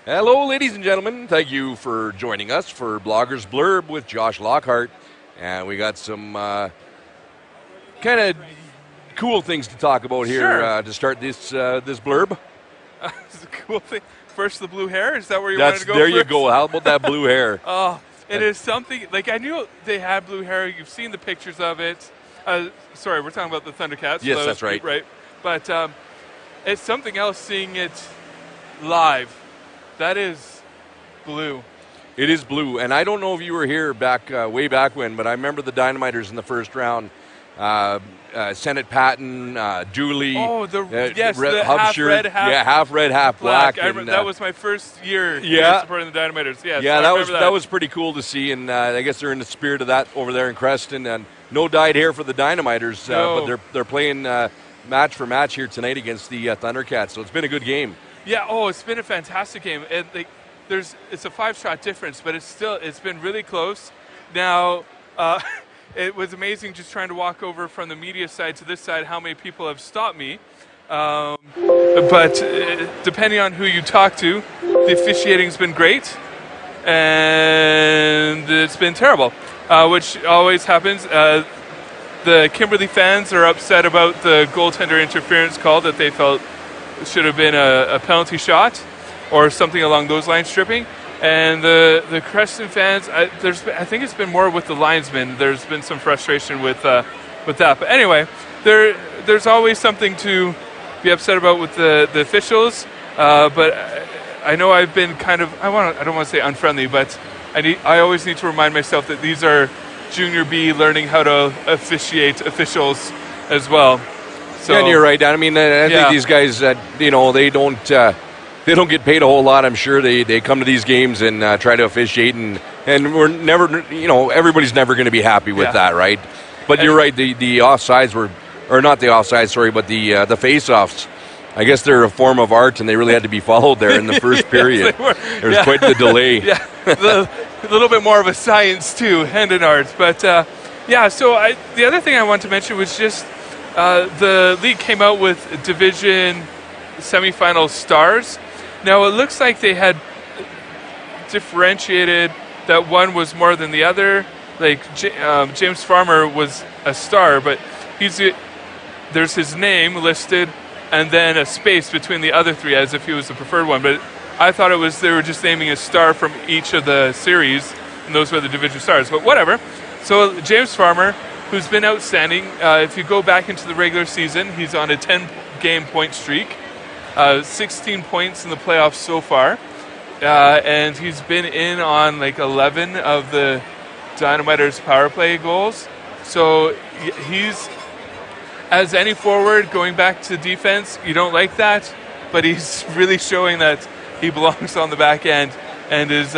Hello, ladies and gentlemen. Thank you for joining us for Bloggers Blurb with Josh Lockhart. And we got some kind of cool things to talk about here to start this blurb. It's a cool thing. First, the blue hair. Is that where you That's, wanted to go there first? you go. How about that blue hair? Oh, it is something. Like, I knew they had blue hair. You've seen the pictures of it. Sorry, we're talking about the Thundercats. Yes, so that's right. Right. But it's something else seeing it live. That is blue. It is blue. And I don't know if you were here way back when, but I remember the Dynamiters in the first round. Senate Patton, Dooley. Oh, the Hubshirt, half red, half red, half black. I remember, that was my first year supporting the Dynamiters. Yes, yeah, so that was pretty cool to see, and I guess they're in the spirit of that over there in Creston. And no dyed hair for the Dynamiters, but they're playing match for match here tonight against the Thundercats. So it's been a good game. Yeah. Oh, it's been a fantastic game. It's a 5-shot difference, but it's been really close. Now. It was amazing just trying to walk over from the media side to this side, how many people have stopped me. But depending on who you talk to, the officiating's been great, and it's been terrible, which always happens. The Kimberley fans are upset about the goaltender interference call that they felt should have been a penalty shot or something along those lines, stripping. And the Creston fans, I think it's been more with the linesmen. There's been some frustration with that. But anyway, there's always something to be upset about with the officials. But I know I've been kind of I don't want to say unfriendly, but I always need to remind myself that these are junior B learning how to officiate officials as well. So, yeah, and you're right, Dan. I mean, I think these guys, they don't get paid a whole lot, I'm sure. They come to these games and try to officiate, and we're never, everybody's never going to be happy with that, right? But you're right, the offsides or not the offsides, sorry, but the face-offs, I guess they're a form of art, and they really had to be followed there in the first period. There was quite the delay. Yeah, a little bit more of a science, too, and an art. But, so the other thing I wanted to mention was just the league came out with division semifinal stars. Now, it looks like they had differentiated that one was more than the other. Like, James Farmer was a star, but there's his name listed and then a space between the other three as if he was the preferred one. But I thought they were just naming a star from each of the series, and those were the division stars. But whatever. So James Farmer, who's been outstanding, if you go back into the regular season, he's on a 10-game point streak. 16 points in the playoffs so far, and he's been in on like 11 of the Dynamiters power play goals. So he's, as any forward, going back to defense, you don't like that, but he's really showing that he belongs on the back end and is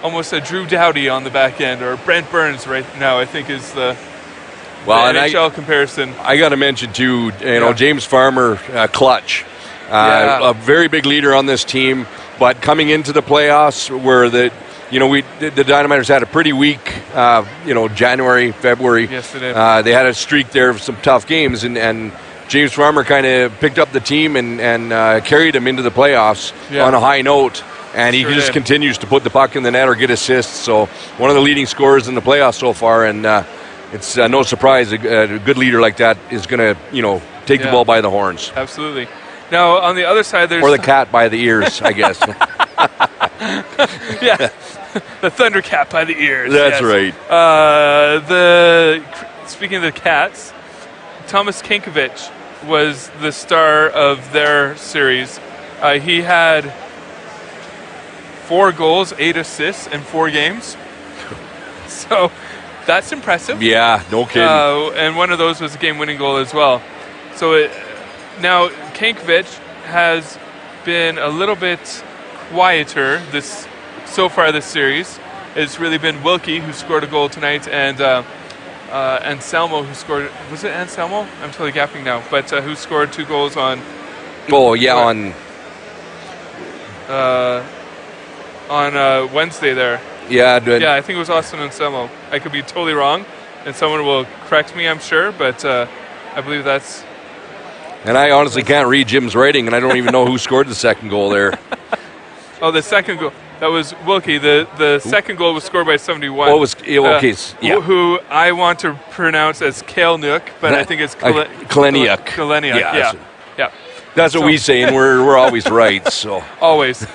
almost a Drew Doughty on the back end, or Brent Burns right now, I think is the NHL comparison. I got to mention too, James Farmer, clutch. A very big leader on this team, but coming into the playoffs where the Dynamiters had a pretty weak, January, February. Yes, they did. They had a streak there of some tough games, and James Farmer kind of picked up the team and carried them into the playoffs on a high note, and he just continues to put the puck in the net or get assists. So one of the leading scorers in the playoffs so far, and it's no surprise a good leader like that is going to, take the ball by the horns. Absolutely. Now, on the other side, there's... Or the cat by the ears, I guess. Yeah, the Thundercat by the ears. That's right. Speaking of the Cats, Thomas Kinkovich was the star of their series. He had 4 goals, 8 assists in 4 games. So that's impressive. Yeah, no kidding. And one of those was a game-winning goal as well. So now Kinkovich has been a little bit quieter so far this series. It's really been Wilkie who scored a goal tonight, and Anselmo who scored. Was it Anselmo? I'm totally gapping now. But who scored 2 goals on? Oh yeah, on Wednesday there. Yeah, I think it was Austin Anselmo. I could be totally wrong, and someone will correct me, I'm sure. But I believe that's. And I honestly can't read Jim's writing, and I don't even know who scored the second goal there. Oh, the second goal. That was Wilkie. The second goal was scored by 71. Oh, it was okay. Yeah. Who I want to pronounce as Kaleniuk, but I think it's Kaleniuk. Kaleniuk, yeah. That's what we say, and we're always right. So always.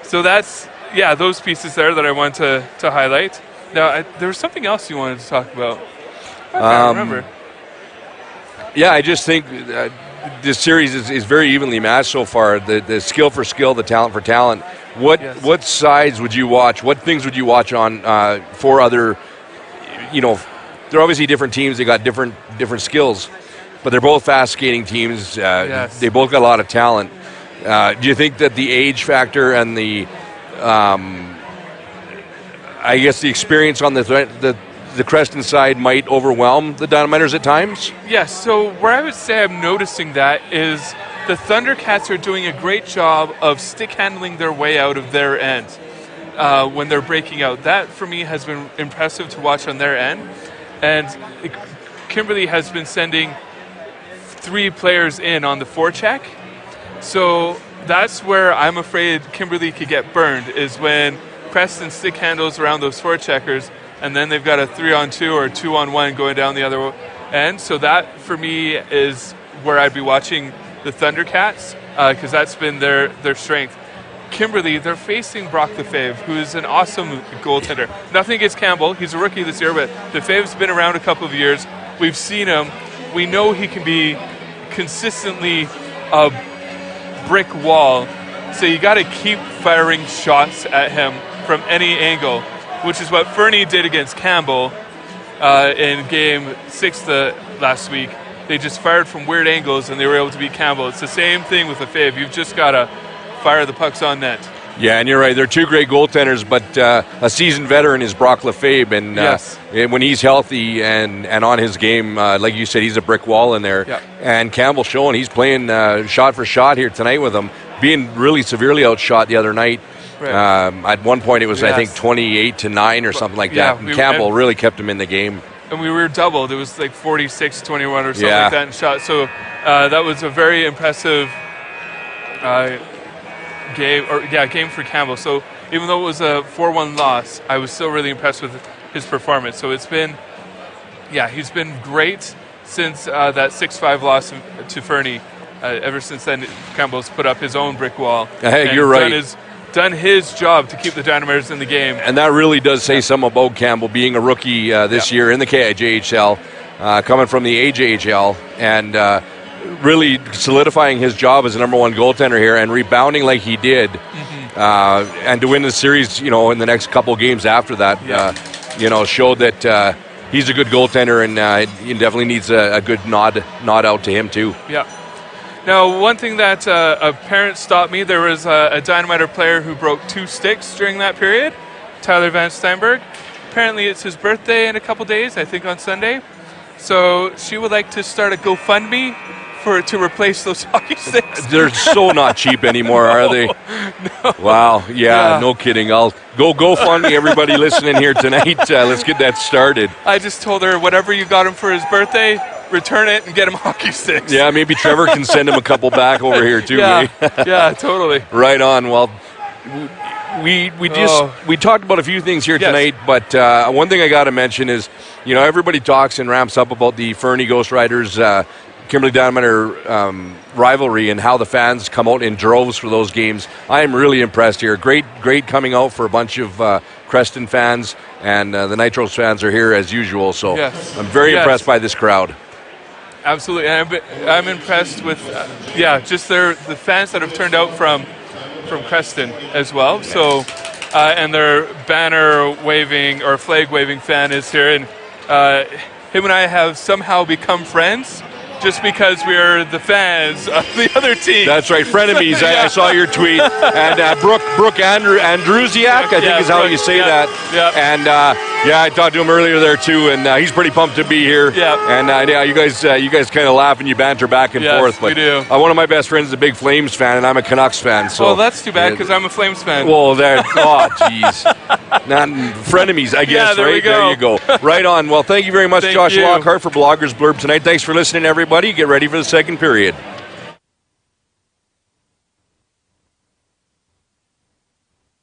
So that's those pieces there that I want to highlight. Now there was something else you wanted to talk about. I can't remember. Yeah, I just think this series is very evenly matched so far. The skill for skill, the talent for talent. What sides would you watch? What things would you watch on for other? They're obviously different teams. They got different skills, but they're both fast skating teams. They both got a lot of talent. Do you think that the age factor and the, I guess the experience on the Creston side might overwhelm the Dynamiters at times? Yes, so where I would say I'm noticing that is the Thundercats are doing a great job of stick handling their way out of their end when they're breaking out. That, for me, has been impressive to watch on their end. And Kimberly has been sending 3 players in on the forecheck. So that's where I'm afraid Kimberly could get burned, is when Preston stick handles around those forecheckers, and then they've got a 3-on-2 or 2-on-1 going down the other end. So that, for me, is where I'd be watching the Thundercats, because that's been their strength. Kimberly, they're facing Brock Lefebvre, who is an awesome goaltender. Nothing against Campbell. He's a rookie this year, but Lefebvre's been around a couple of years. We've seen him. We know he can be consistently a brick wall. So you got to keep firing shots at him from any angle, which is what Fernie did against Campbell in Game 6 last week. They just fired from weird angles, and they were able to beat Campbell. It's the same thing with Lefebvre. You've just got to fire the pucks on net. Yeah, and you're right. They're 2 great goaltenders, but a seasoned veteran is Brock Lefebvre, and when he's healthy and on his game, like you said, he's a brick wall in there. Yeah. And Campbell's showing he's playing shot for shot here tonight with them, being really severely outshot the other night. Right. At one point, it was, I think, 28-9 or something like that. And Campbell really kept him in the game. And we were doubled. It was like 46-21 or something like that in shot. So that was a very impressive game for Campbell. So even though it was a 4-1 loss, I was still really impressed with his performance. So it's been, he's been great since that 6-5 loss to Fernie. Ever since then, Campbell's put up his own brick wall. Hey, you're right. Done his job to keep the Dynamiters in the game. And that really does say something about Campbell being a rookie this year in the KIJHL, coming from the AJHL, and really solidifying his job as the number 1 goaltender here and rebounding like he did, and to win the series, in the next couple games after that, showed that he's a good goaltender, and he definitely needs a good nod out to him too. Yeah. Now, one thing that a parent stopped me, there was a Dynamiter player who broke 2 sticks during that period, Tyler Van Steinberg. Apparently it's his birthday in a couple days, I think on Sunday. So she would like to start a GoFundMe to replace those hockey sticks. They're so not cheap anymore, are they? No. Wow, yeah, no kidding. I'll go GoFundMe, everybody listening here tonight. Let's get that started. I just told her, whatever you got him for his birthday, return it and get him hockey sticks. Yeah, maybe Trevor can send him a couple back over here too. Yeah, totally. Right on. Well, we talked about a few things here tonight, but one thing I got to mention is, everybody talks and ramps up about the Fernie Ghost Riders Kimberly Dynamiter rivalry and how the fans come out in droves for those games. I am really impressed here. Great coming out for a bunch of Creston fans, and the Nitros fans are here as usual. So I'm very impressed by this crowd. Absolutely, and I'm impressed with just the fans that have turned out from Creston as well. Yes. So and their banner waving or flag waving fan is here, and him and I have somehow become friends just because we're the fans of the other team. That's right, frenemies. I saw your tweet. And Brooke Andrusiak, I think is how you say that. Yeah. And I talked to him earlier there too, and he's pretty pumped to be here. Yeah. And you guys kind of laugh and you banter back and forth. But we do. One of my best friends is a big Flames fan, and I'm a Canucks fan. So well, that's too bad because I'm a Flames fan. Well, jeez. Not frenemies, I guess. There right? we go. There you go. Right on. Well, thank you very much, Josh Lockhart, for Bloggers Blurb tonight. Thanks for listening, everybody. Get ready for the second period.